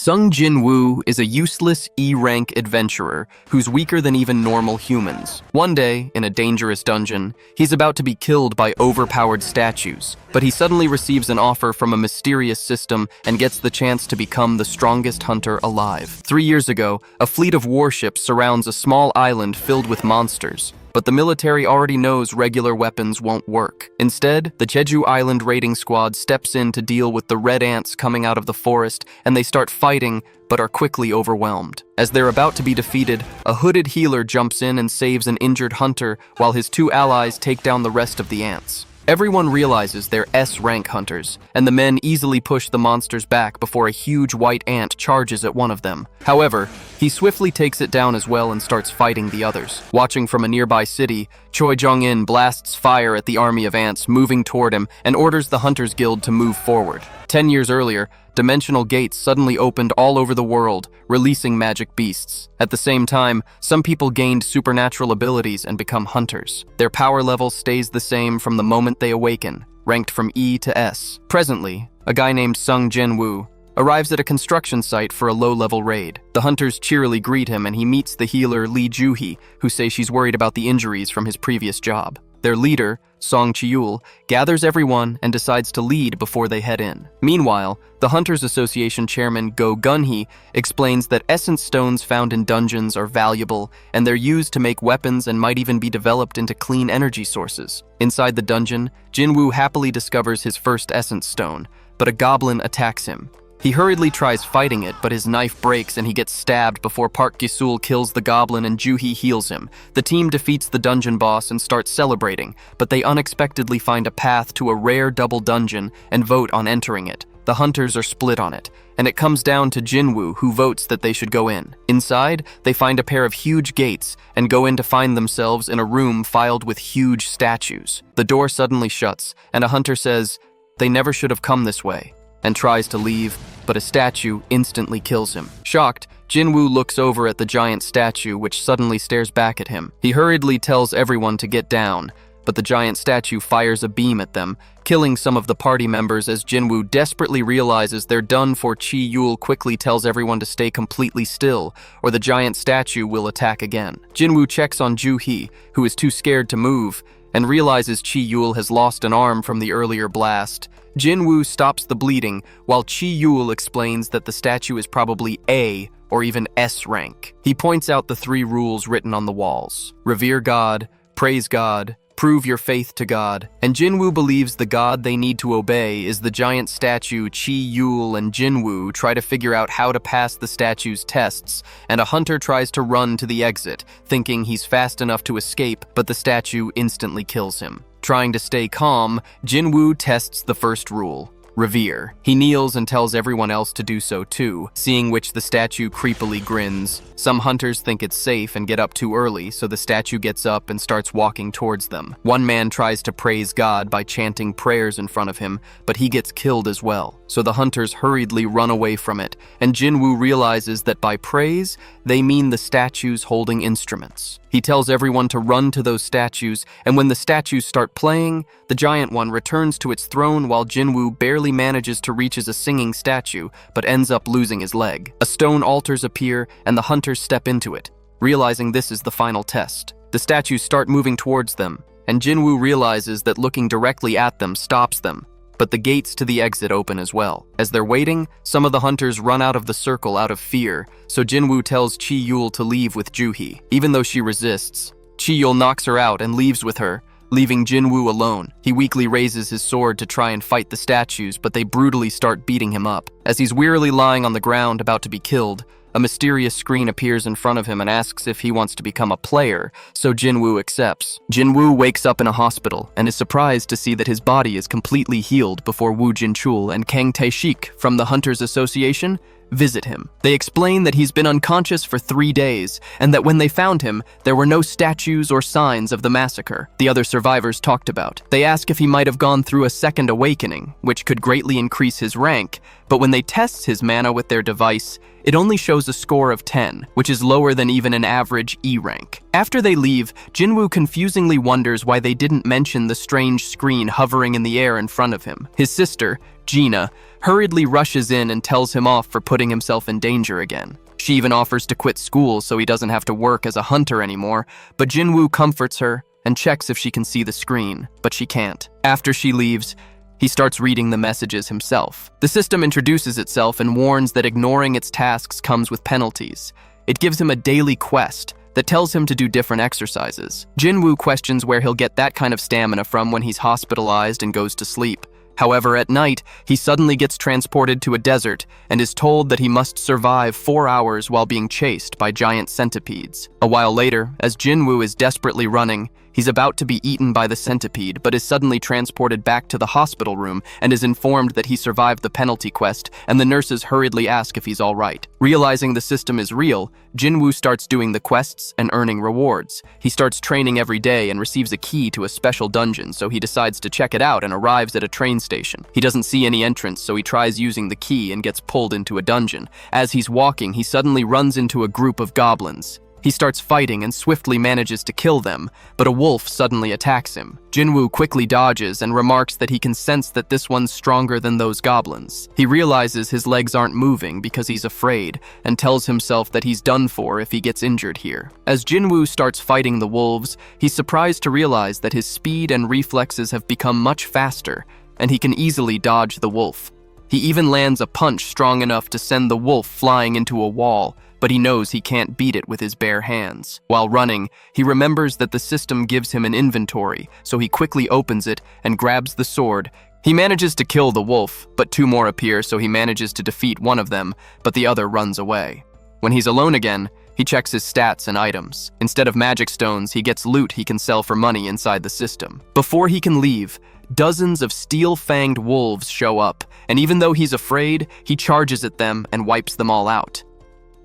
Sung Jin-woo is a useless E-rank adventurer who's weaker than even normal humans. One day, in a dangerous dungeon, he's about to be killed by overpowered statues, but he suddenly receives an offer from a mysterious system and gets the chance to become the strongest hunter alive. 3 years ago, a fleet of warships surrounds a small island filled with monsters. But the military already knows regular weapons won't work. Instead, the Jeju Island raiding squad steps in to deal with the red ants coming out of the forest, and they start fighting, but are quickly overwhelmed. As they're about to be defeated, a hooded healer jumps in and saves an injured hunter, while his 2 allies take down the rest of the ants. Everyone realizes they're S-rank hunters, and the men easily push the monsters back before a huge white ant charges at one of them. However, he swiftly takes it down as well and starts fighting the others. Watching from a nearby city, Choi Jong-in blasts fire at the army of ants moving toward him and orders the Hunters Guild to move forward. 10 years earlier, dimensional gates suddenly opened all over the world, releasing magic beasts. At the same time, some people gained supernatural abilities and become hunters. Their power level stays the same from the moment they awaken, ranked from E to S. Presently, a guy named Sung Jin-woo arrives at a construction site for a low-level raid. The hunters cheerily greet him and he meets the healer Lee Joo-hee, who says she's worried about the injuries from his previous job. Their leader, Song Cheol, gathers everyone and decides to lead before they head in. Meanwhile, the Hunters Association chairman Go Gun-hee explains that essence stones found in dungeons are valuable and they're used to make weapons and might even be developed into clean energy sources. Inside the dungeon, Jin-woo happily discovers his first essence stone, but a goblin attacks him. He hurriedly tries fighting it, but his knife breaks and he gets stabbed before Park Gi-sul kills the goblin and Joo-hee heals him. The team defeats the dungeon boss and starts celebrating, but they unexpectedly find a path to a rare double dungeon and vote on entering it. The hunters are split on it, and it comes down to Jin-woo, who votes that they should go in. Inside, they find a pair of huge gates and go in to find themselves in a room filled with huge statues. The door suddenly shuts, and a hunter says, "They never should have come this way," and tries to leave, but a statue instantly kills him. Shocked, Jin-woo looks over at the giant statue, which suddenly stares back at him. He hurriedly tells everyone to get down, but the giant statue fires a beam at them, killing some of the party members as Jin-woo desperately realizes they're done for. Chi-yul quickly tells everyone to stay completely still, or the giant statue will attack again. Jin-woo checks on Joo-hee, who is too scared to move, and realizes Chi-yul has lost an arm from the earlier blast. Jin-woo stops the bleeding, while Chi-yul explains that the statue is probably A or even S rank. He points out the 3 rules written on the walls: revere God, praise God, prove your faith to God. And Jin-woo believes the God they need to obey is the giant statue. Chi-yul and Jin-woo try to figure out how to pass the statue's tests, and a hunter tries to run to the exit, thinking he's fast enough to escape, but the statue instantly kills him. Trying to stay calm, Jin-woo tests the first rule: revere. He kneels and tells everyone else to do so too, seeing which the statue creepily grins. Some hunters think it's safe and get up too early, so the statue gets up and starts walking towards them. One man tries to praise God by chanting prayers in front of him, but he gets killed as well. So the hunters hurriedly run away from it, and Jin-woo realizes that by praise, they mean the statues holding instruments. He tells everyone to run to those statues, and when the statues start playing, the giant one returns to its throne while Jin-woo barely manages to reach as a singing statue, but ends up losing his leg. A stone altars appear, and the hunters step into it, realizing this is the final test. The statues start moving towards them, and Jin-woo realizes that looking directly at them stops them, but the gates to the exit open as well. As they're waiting, some of the hunters run out of the circle out of fear, so Jin-woo tells Chi-yul to leave with Joo-hee. Even though she resists, Chi-yul knocks her out and leaves with her, leaving Jin-woo alone. He weakly raises his sword to try and fight the statues, but they brutally start beating him up. As he's wearily lying on the ground about to be killed, a mysterious screen appears in front of him and asks if he wants to become a player, so Jin-woo accepts. Jin-woo wakes up in a hospital and is surprised to see that his body is completely healed before Woo Jin-chul and Kang Tae-shik from the Hunters Association visit him. They explain that he's been unconscious for 3 days, and that when they found him, there were no statues or signs of the massacre the other survivors talked about. They ask if he might have gone through a second awakening, which could greatly increase his rank, but when they test his mana with their device, it only shows a score of 10, which is lower than even an average E rank. After they leave, Jin-woo confusingly wonders why they didn't mention the strange screen hovering in the air in front of him. His sister, Gina, hurriedly rushes in and tells him off for putting himself in danger again. She even offers to quit school so he doesn't have to work as a hunter anymore, but Jinwoo comforts her and checks if she can see the screen, but she can't. After she leaves, he starts reading the messages himself. The system introduces itself and warns that ignoring its tasks comes with penalties. It gives him a daily quest that tells him to do different exercises. Jinwoo questions where he'll get that kind of stamina from when he's hospitalized and goes to sleep. However, at night, he suddenly gets transported to a desert and is told that he must survive 4 hours while being chased by giant centipedes. A while later, as Jinwoo is desperately running, he's about to be eaten by the centipede, but is suddenly transported back to the hospital room and is informed that he survived the penalty quest, and the nurses hurriedly ask if he's all right. Realizing the system is real, Jinwoo starts doing the quests and earning rewards. He starts training every day and receives a key to a special dungeon, so he decides to check it out and arrives at a train station. He doesn't see any entrance, so he tries using the key and gets pulled into a dungeon. As he's walking, he suddenly runs into a group of goblins. He starts fighting and swiftly manages to kill them, but a wolf suddenly attacks him. Jinwoo quickly dodges and remarks that he can sense that this one's stronger than those goblins. He realizes his legs aren't moving because he's afraid, and tells himself that he's done for if he gets injured here. As Jinwoo starts fighting the wolves, he's surprised to realize that his speed and reflexes have become much faster, and he can easily dodge the wolf. He even lands a punch strong enough to send the wolf flying into a wall, but he knows he can't beat it with his bare hands. While running, he remembers that the system gives him an inventory, so he quickly opens it and grabs the sword. He manages to kill the wolf, but 2 more appear, so he manages to defeat one of them, but the other runs away. When he's alone again, he checks his stats and items. Instead of magic stones, he gets loot he can sell for money inside the system. Before he can leave, dozens of steel-fanged wolves show up, and even though he's afraid, he charges at them and wipes them all out.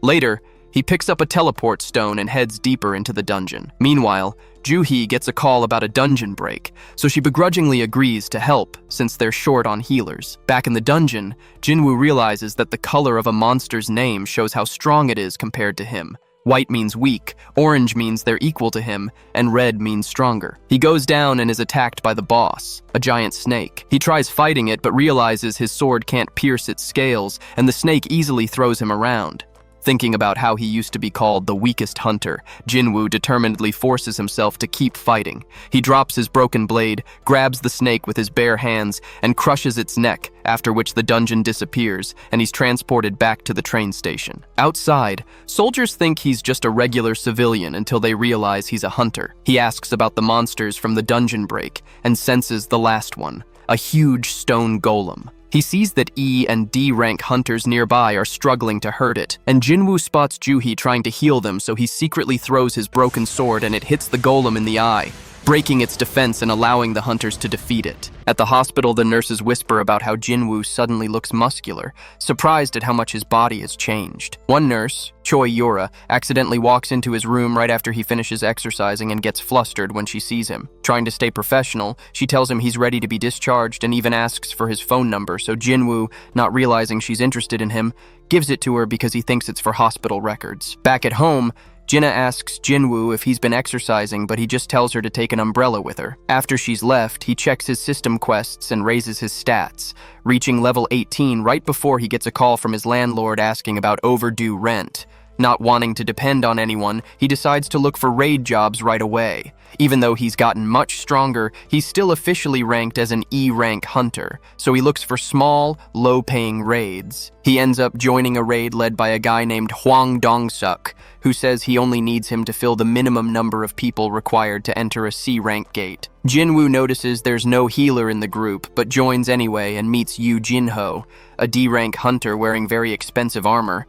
Later, he picks up a teleport stone and heads deeper into the dungeon. Meanwhile, Juhee gets a call about a dungeon break, so she begrudgingly agrees to help since they're short on healers. Back in the dungeon, Jinwoo realizes that the color of a monster's name shows how strong it is compared to him. White means weak, orange means they're equal to him, and red means stronger. He goes down and is attacked by the boss, a giant snake. He tries fighting it but realizes his sword can't pierce its scales, and the snake easily throws him around. Thinking about how he used to be called the weakest hunter, Jinwoo determinedly forces himself to keep fighting. He drops his broken blade, grabs the snake with his bare hands, and crushes its neck, after which the dungeon disappears, and he's transported back to the train station. Outside, soldiers think he's just a regular civilian until they realize he's a hunter. He asks about the monsters from the dungeon break, and senses the last one, a huge stone golem. He sees that E and D rank hunters nearby are struggling to hurt it, and Jinwoo spots Juhee trying to heal them, so he secretly throws his broken sword and it hits the golem in the eye, breaking its defense and allowing the hunters to defeat it. At the hospital, the nurses whisper about how Jinwoo suddenly looks muscular, surprised at how much his body has changed. One nurse, Choi Yura, accidentally walks into his room right after he finishes exercising and gets flustered when she sees him. Trying to stay professional, she tells him he's ready to be discharged and even asks for his phone number, so Jinwoo, not realizing she's interested in him, gives it to her because he thinks it's for hospital records. Back at home, Jinna asks Jinwoo if he's been exercising, but he just tells her to take an umbrella with her. After she's left, he checks his system quests and raises his stats, reaching level 18 right before he gets a call from his landlord asking about overdue rent. Not wanting to depend on anyone, he decides to look for raid jobs right away. Even though he's gotten much stronger, he's still officially ranked as an E-rank hunter, so he looks for small, low-paying raids. He ends up joining a raid led by a guy named Hwang Dong-suk, who says he only needs him to fill the minimum number of people required to enter a C-rank gate. Jinwoo notices there's no healer in the group, but joins anyway and meets Yu Jinho, a D-rank hunter wearing very expensive armor.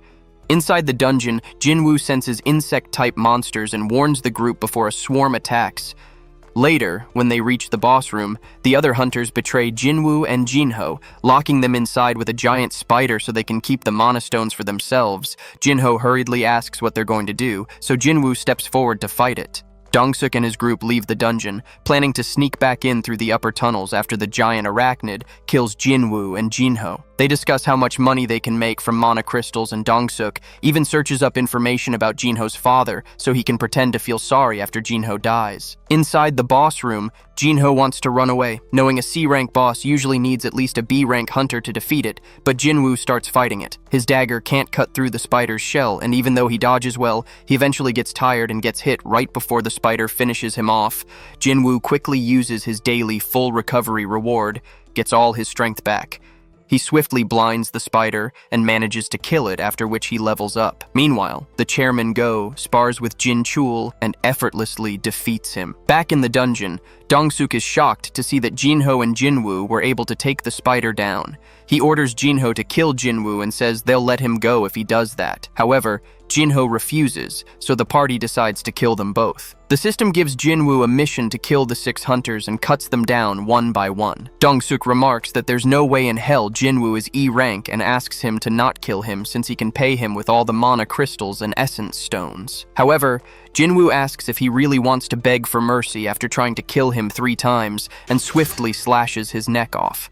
Inside the dungeon, Jinwoo senses insect-type monsters and warns the group before a swarm attacks. Later, when they reach the boss room, the other hunters betray Jinwoo and Jinho, locking them inside with a giant spider so they can keep the monostones for themselves. Jinho hurriedly asks what they're going to do, so Jinwoo steps forward to fight it. Dong-suk and his group leave the dungeon, planning to sneak back in through the upper tunnels after the giant arachnid kills Jinwoo and Jinho. They discuss how much money they can make from mana crystals, and Dong-suk even searches up information about Jinho's father so he can pretend to feel sorry after Jinho dies. Inside the boss room, Jinho wants to run away, knowing a C-rank boss usually needs at least a B-rank hunter to defeat it, but Jinwoo starts fighting it. His dagger can't cut through the spider's shell, and even though he dodges well, he eventually gets tired and gets hit right before the spider finishes him off. Jinwoo quickly uses his daily full recovery reward, gets all his strength back. He swiftly blinds the spider and manages to kill it, after which he levels up. Meanwhile, the chairman Go spars with Jin Chul and effortlessly defeats him. Back in the dungeon, Dong-suk is shocked to see that Jinho and Jinwoo were able to take the spider down. He orders Jinho to kill Jinwoo and says they'll let him go if he does that. However, Jinho refuses, so the party decides to kill them both. The system gives Jinwoo a mission to kill the 6 hunters and cuts them down one by one. Dong-suk remarks that there's no way in hell Jinwoo is E rank and asks him to not kill him since he can pay him with all the mana crystals and essence stones. However, Jinwoo asks if he really wants to beg for mercy after trying to kill him 3 times and swiftly slashes his neck off.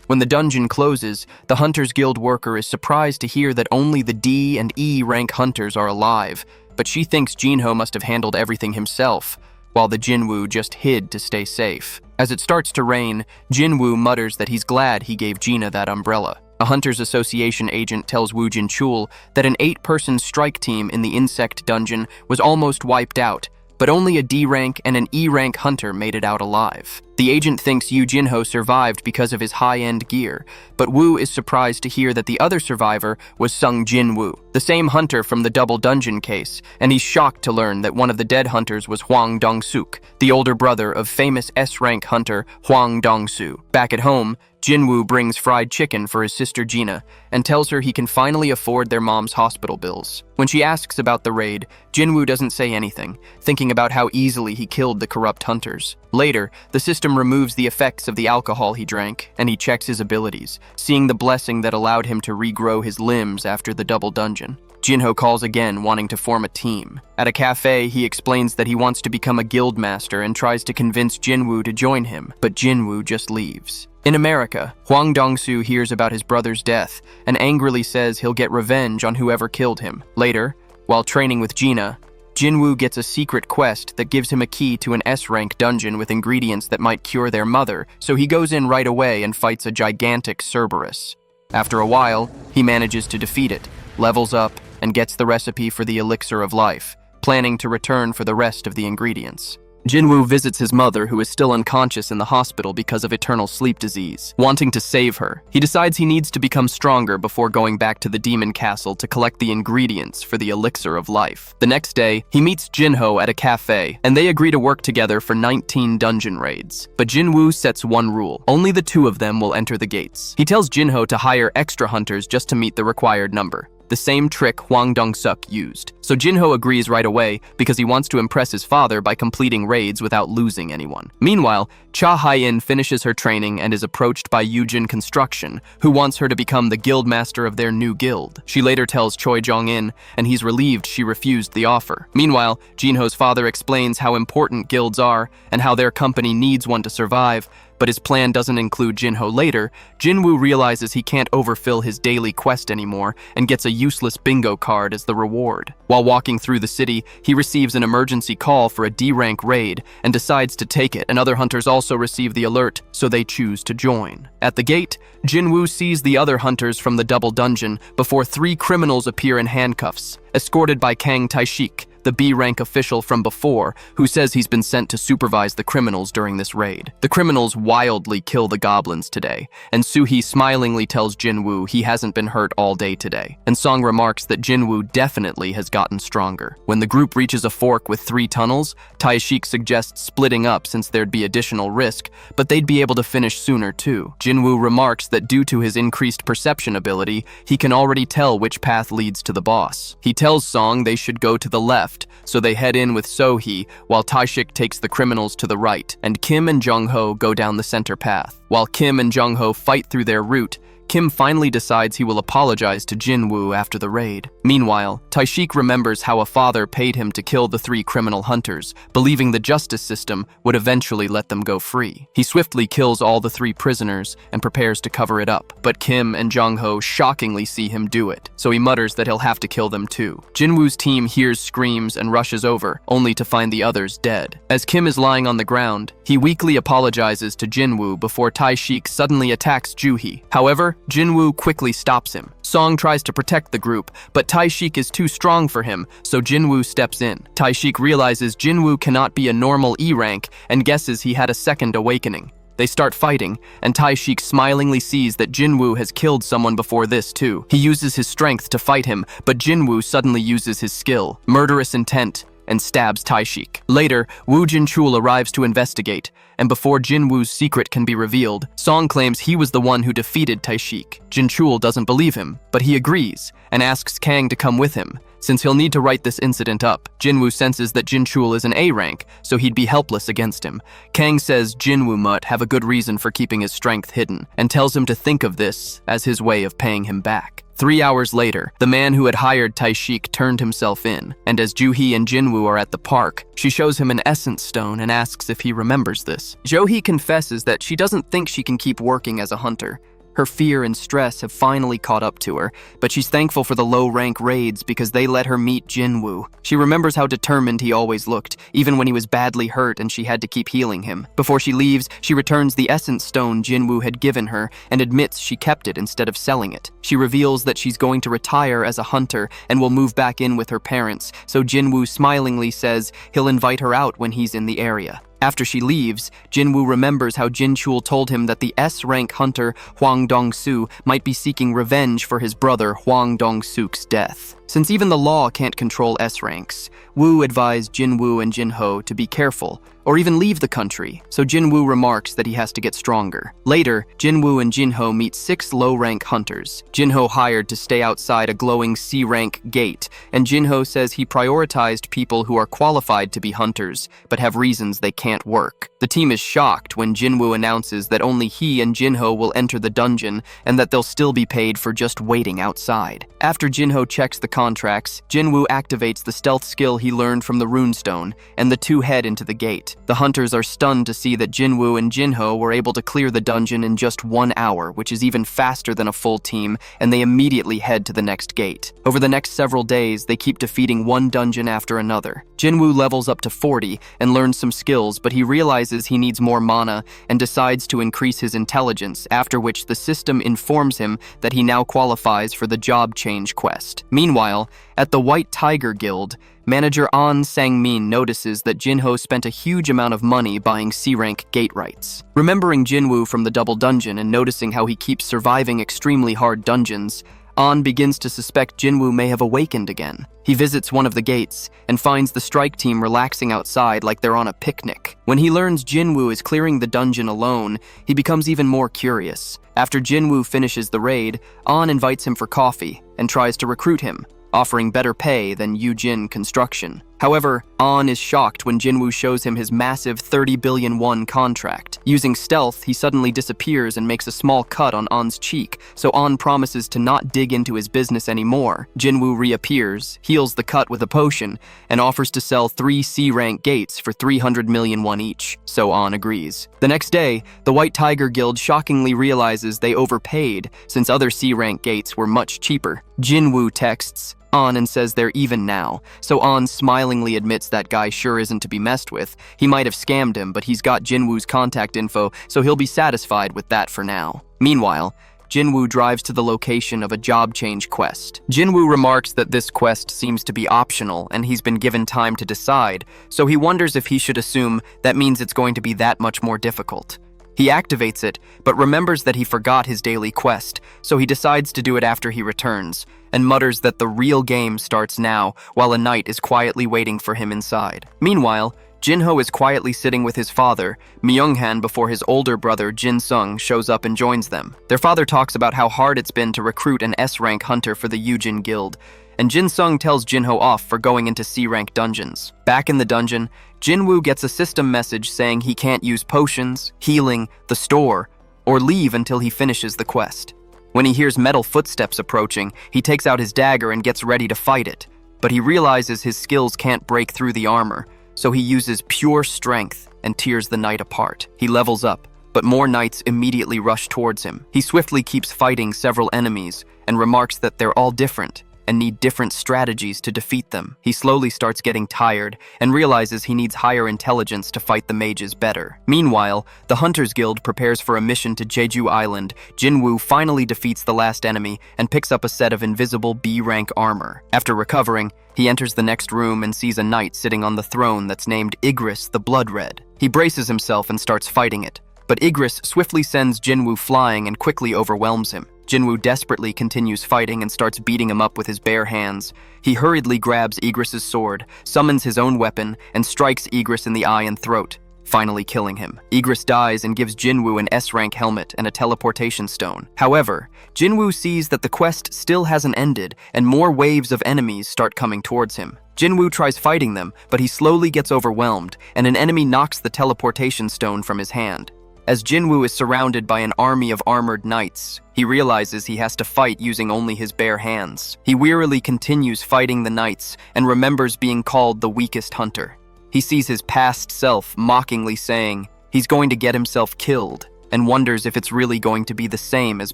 When the dungeon closes, the Hunters Guild worker is surprised to hear that only the D and E rank hunters are alive, but she thinks Jinho must have handled everything himself, while the Jinwoo just hid to stay safe. As it starts to rain, Jinwoo mutters that he's glad he gave Gina that umbrella. A Hunters Association agent tells Woo Jin-chul that an 8-person strike team in the insect dungeon was almost wiped out, but only a D rank and an E rank hunter made it out alive. The agent thinks Yu Jinho survived because of his high-end gear, but Woo is surprised to hear that the other survivor was Sung Jin-woo, the same hunter from the double dungeon case, and he's shocked to learn that one of the dead hunters was Hwang Dong-suk, the older brother of famous S-rank hunter Hwang Dong-soo. Back at home, Jinwoo brings fried chicken for his sister Gina and tells her he can finally afford their mom's hospital bills. When she asks about the raid, Jinwoo doesn't say anything, thinking about how easily he killed the corrupt hunters. Later, the system removes the effects of the alcohol he drank, and he checks his abilities, seeing the blessing that allowed him to regrow his limbs after the double dungeon. Jinho calls again, wanting to form a team. At a cafe, he explains that he wants to become a guild master and tries to convince Jinwoo to join him, but Jinwoo just leaves. In America, Hwang Dong-soo hears about his brother's death and angrily says he'll get revenge on whoever killed him. Later, while training with Gina, Jinwoo gets a secret quest that gives him a key to an S-rank dungeon with ingredients that might cure their mother, so he goes in right away and fights a gigantic Cerberus. After a while, he manages to defeat it, levels up, and gets the recipe for the elixir of life, planning to return for the rest of the ingredients. Jinwoo visits his mother, who is still unconscious in the hospital because of eternal sleep disease. Wanting to save her, he decides he needs to become stronger before going back to the demon castle to collect the ingredients for the elixir of life. The next day, he meets Jinho at a cafe, and they agree to work together for 19 dungeon raids. But Jinwoo sets one rule: only the 2 of them will enter the gates. He tells Jinho to hire extra hunters just to meet the required number, the same trick Hwang Dong-suk used. So Jinho agrees right away because he wants to impress his father by completing raids without losing anyone. Meanwhile, Cha Hai-in finishes her training and is approached by Yujin Construction, who wants her to become the guild master of their new guild. She later tells Choi Jong-in, and he's relieved she refused the offer. Meanwhile, Jinho's father explains how important guilds are and how their company needs one to survive, but his plan doesn't include Jinho. Later, Jinwoo realizes he can't overfill his daily quest anymore and gets a useless bingo card as the reward. While walking through the city, he receives an emergency call for a D-rank raid and decides to take it, and other hunters also receive the alert, so they choose to join. At the gate, Jinwoo sees the other hunters from the double dungeon before 3 criminals appear in handcuffs, escorted by Kang Taishik, the B-rank official from before, who says he's been sent to supervise the criminals during this raid. The criminals wildly kill the goblins today, and Soo-hee smilingly tells Jinwoo he hasn't been hurt all day today, and Song remarks that Jinwoo definitely has gotten stronger. When the group reaches a fork with 3 tunnels, Taishik suggests splitting up since there'd be additional risk, but they'd be able to finish sooner too. Jinwoo remarks that due to his increased perception ability, he can already tell which path leads to the boss. He tells Song they should go to the left, so they head in with So-hee, while Taishik takes the criminals to the right, and Kim and Jung-ho go down the center path. While Kim and Jung-ho fight through their route, Kim finally decides he will apologize to Jinwoo after the raid. Meanwhile, Taishik remembers how a father paid him to kill the 3 criminal hunters, believing the justice system would eventually let them go free. He swiftly kills all the 3 prisoners and prepares to cover it up, but Kim and Jung-ho shockingly see him do it, so he mutters that he'll have to kill them too. Jinwoo's team hears screams and rushes over, only to find the others dead. As Kim is lying on the ground, he weakly apologizes to Jinwoo before Taishik suddenly attacks Juhee. However, Jinwoo quickly stops him. Song tries to protect the group, but Taishik is too strong for him, so Jinwoo steps in. Taishik realizes Jinwoo cannot be a normal E rank and guesses he had a second awakening. They start fighting, and Taishik smilingly sees that Jinwoo has killed someone before this too. He uses his strength to fight him, but Jinwoo suddenly uses his skill, murderous intent, and stabs Taishik. Later, Woo Jinchul arrives to investigate, and before Jinwoo's secret can be revealed, Song claims he was the one who defeated Taishik. Jinchul doesn't believe him, but he agrees, and asks Kang to come with him, since he'll need to write this incident up. Jinwoo senses that Jinchul is an A rank, so he'd be helpless against him. Kang says Jinwoo might have a good reason for keeping his strength hidden, and tells him to think of this as his way of paying him back. 3 hours later, the man who had hired Taishik turned himself in, and as Juhee and Jinwoo are at the park, she shows him an essence stone and asks if he remembers this. Juhee confesses that she doesn't think she can keep working as a hunter. Her fear and stress have finally caught up to her, but she's thankful for the low-rank raids because they let her meet Jinwoo. She remembers how determined he always looked, even when he was badly hurt and she had to keep healing him. Before she leaves, she returns the essence stone Jinwoo had given her and admits she kept it instead of selling it. She reveals that she's going to retire as a hunter and will move back in with her parents, so Jinwoo smilingly says he'll invite her out when he's in the area. After she leaves, Jinwoo remembers how Jinchul told him that the S-rank hunter Hwang Dong-soo might be seeking revenge for his brother Hwang Dong-sook's death. Since even the law can't control S-ranks, Woo advised Jinwoo and Jinho to be careful, or even leave the country, so Jinwoo remarks that he has to get stronger. Later, Jinwoo and Jinho meet 6 low-rank hunters. Jinho hired to stay outside a glowing C-rank gate, and Jinho says he prioritized people who are qualified to be hunters, but have reasons they can't work. The team is shocked when Jinwoo announces that only he and Jinho will enter the dungeon, and that they'll still be paid for just waiting outside. After Jinho checks the contracts, Jinwoo activates the stealth skill he learned from the runestone, and the 2 head into the gate. The hunters are stunned to see that Jinwoo and Jinho were able to clear the dungeon in just 1 hour, which is even faster than a full team, and they immediately head to the next gate. Over the next several days, they keep defeating one dungeon after another. Jinwoo levels up to 40 and learns some skills, but he realizes he needs more mana and decides to increase his intelligence, after which the system informs him that he now qualifies for the job change quest. Meanwhile, at the White Tiger Guild, manager An Sang-min notices that Jinho spent a huge amount of money buying C-rank gate rights. Remembering Jinwoo from the double dungeon and noticing how he keeps surviving extremely hard dungeons, An begins to suspect Jinwoo may have awakened again. He visits one of the gates and finds the strike team relaxing outside like they're on a picnic. When he learns Jinwoo is clearing the dungeon alone, he becomes even more curious. After Jinwoo finishes the raid, An invites him for coffee and tries to recruit him, offering better pay than Yujin Construction. However, An is shocked when Jinwoo shows him his massive 30 billion won contract. Using stealth, he suddenly disappears and makes a small cut on An's cheek, so An promises to not dig into his business anymore. Jinwoo reappears, heals the cut with a potion, and offers to sell 3 C-rank gates for 300 million won each, so An agrees. The next day, the White Tiger Guild shockingly realizes they overpaid since other C-rank gates were much cheaper. Jinwoo texts An and says they're even now, so An smilingly admits that guy sure isn't to be messed with. He might have scammed him, but he's got Jinwoo's contact info, so he'll be satisfied with that for now. Meanwhile, Jinwoo drives to the location of a job change quest. Jinwoo remarks that this quest seems to be optional and he's been given time to decide, so he wonders if he should assume that means it's going to be that much more difficult. He activates it, but remembers that he forgot his daily quest, so he decides to do it after he returns, and mutters that the real game starts now, while a knight is quietly waiting for him inside. Meanwhile, Jinho is quietly sitting with his father, Myunghan, before his older brother Jin-sung shows up and joins them. Their father talks about how hard it's been to recruit an S-rank hunter for the Yujin Guild, and Jin-sung tells Jinho off for going into C-rank dungeons. Back in the dungeon, Jinwoo gets a system message saying he can't use potions, healing, the store, or leave until he finishes the quest. When he hears metal footsteps approaching, he takes out his dagger and gets ready to fight it. But he realizes his skills can't break through the armor, so he uses pure strength and tears the knight apart. He levels up, but more knights immediately rush towards him. He swiftly keeps fighting several enemies and remarks that they're all different and need different strategies to defeat them. He slowly starts getting tired and realizes he needs higher intelligence to fight the mages better. Meanwhile, the Hunters Guild prepares for a mission to Jeju Island. Jinwoo finally defeats the last enemy and picks up a set of invisible B-rank armor. After recovering, he enters the next room and sees a knight sitting on the throne that's named Igris the Blood Red. He braces himself and starts fighting it, but Igris swiftly sends Jinwoo flying and quickly overwhelms him. Jinwoo desperately continues fighting and starts beating him up with his bare hands. He hurriedly grabs Igris' sword, summons his own weapon, and strikes Igris in the eye and throat, finally killing him. Igris dies and gives Jinwoo an S-rank helmet and a teleportation stone. However, Jinwoo sees that the quest still hasn't ended and more waves of enemies start coming towards him. Jinwoo tries fighting them, but he slowly gets overwhelmed, and an enemy knocks the teleportation stone from his hand. As Jinwoo is surrounded by an army of armored knights, he realizes he has to fight using only his bare hands. He wearily continues fighting the knights and remembers being called the weakest hunter. He sees his past self mockingly saying he's going to get himself killed and wonders if it's really going to be the same as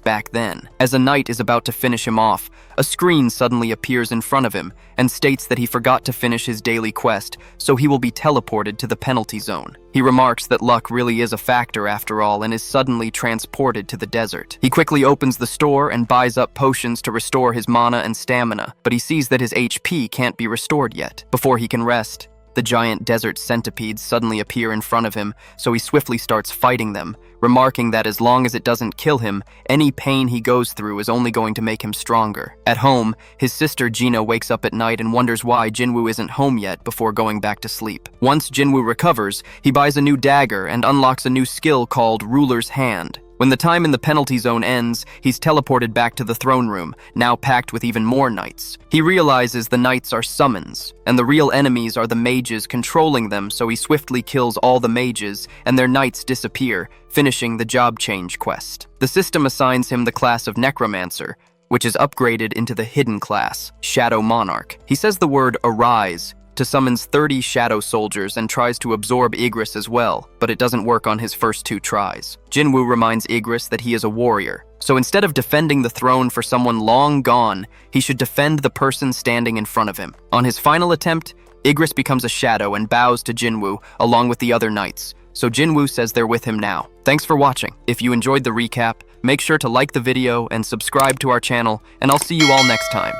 back then. As a knight is about to finish him off, a screen suddenly appears in front of him and states that he forgot to finish his daily quest, so he will be teleported to the penalty zone. He remarks that luck really is a factor after all and is suddenly transported to the desert. He quickly opens the store and buys up potions to restore his mana and stamina, but he sees that his HP can't be restored yet. Before he can rest, the giant desert centipedes suddenly appear in front of him, so he swiftly starts fighting them, remarking that as long as it doesn't kill him, any pain he goes through is only going to make him stronger. At home, his sister Gina wakes up at night and wonders why Jinwoo isn't home yet before going back to sleep. Once Jinwoo recovers, he buys a new dagger and unlocks a new skill called Ruler's Hand. When the time in the penalty zone ends, he's teleported back to the throne room, now packed with even more knights. He realizes the knights are summons, and the real enemies are the mages controlling them, so he swiftly kills all the mages, and their knights disappear, finishing the job change quest. The system assigns him the class of Necromancer, which is upgraded into the hidden class, Shadow Monarch. He says the word "arise" to summons 30 shadow soldiers and tries to absorb Igris as well, but it doesn't work on his first 2 tries. Jinwoo reminds Igris that he is a warrior, so instead of defending the throne for someone long gone, he should defend the person standing in front of him. On his final attempt, Igris becomes a shadow and bows to Jinwoo along with the other knights, so Jinwoo says they're with him now. Thanks for watching. If you enjoyed the recap, make sure to like the video and subscribe to our channel, and I'll see you all next time.